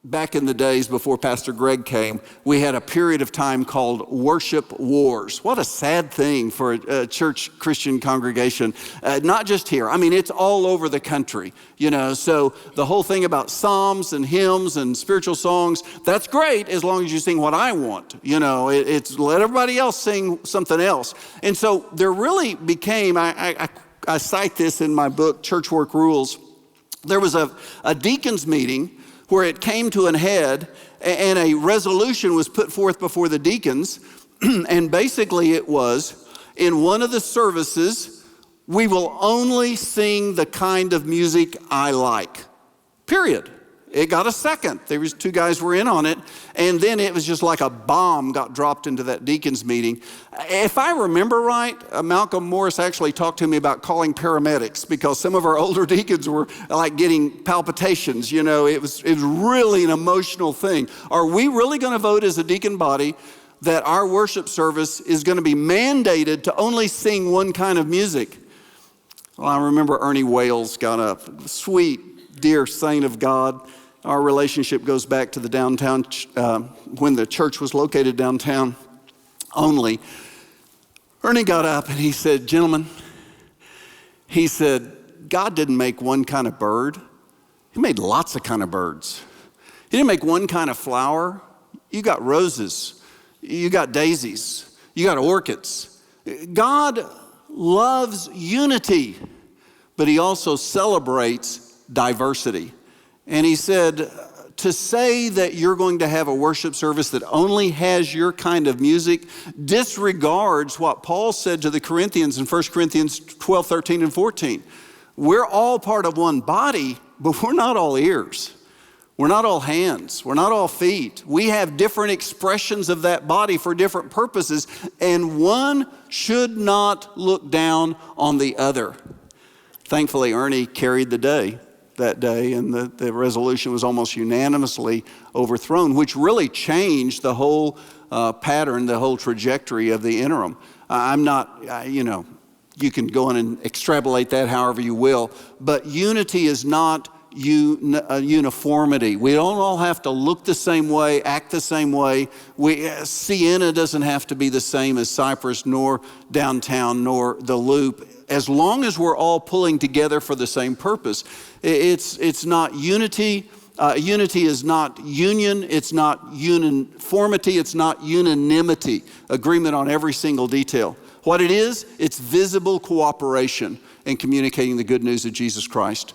back in the days before Pastor Greg came, we had a period of time called worship wars. What a sad thing for a church Christian congregation, not just here. I mean, it's all over the country, you know. So the whole thing about psalms and hymns and spiritual songs, that's great as long as you sing what I want. You know, it's let everybody else sing something else. And so there really became, I cite this in my book, Church Work Rules. There was a deacons meeting where it came to an head and a resolution was put forth before the deacons. And basically it was, in one of the services, we will only sing the kind of music I like, period. It got a second. There was 2 guys were in on it. And then it was just like a bomb got dropped into that deacons meeting. If I remember right, Malcolm Morris actually talked to me about calling paramedics because some of our older deacons were like getting palpitations. You know, it was really an emotional thing. Are we really going to vote as a deacon body that our worship service is going to be mandated to only sing one kind of music? Well, I remember Ernie Wales got up, sweet, dear saint of God. Our relationship goes back to the downtown, when the church was located downtown only. Ernie got up and he said, gentlemen, he said, God didn't make one kind of bird. He made lots of kind of birds. He didn't make one kind of flower. You got roses. You got daisies. You got orchids. God loves unity, but he also celebrates diversity. And he said, to say that you're going to have a worship service that only has your kind of music disregards what Paul said to the Corinthians in 1 Corinthians 12, 13, and 14. We're all part of one body, but we're not all ears. We're not all hands. We're not all feet. We have different expressions of that body for different purposes, and one should not look down on the other. Thankfully, Ernie carried the day that day, and the resolution was almost unanimously overthrown, which really changed the whole pattern, the whole trajectory of the interim. I'm not, you can go in and extrapolate that however you will, but unity is not uniformity. We don't all have to look the same way, act the same way. Siena doesn't have to be the same as Cypress, nor downtown, nor the Loop. As long as we're all pulling together for the same purpose, it's not unity. Unity is not union. It's not uniformity. It's not unanimity. Agreement on every single detail. What it is, it's visible cooperation in communicating the good news of Jesus Christ.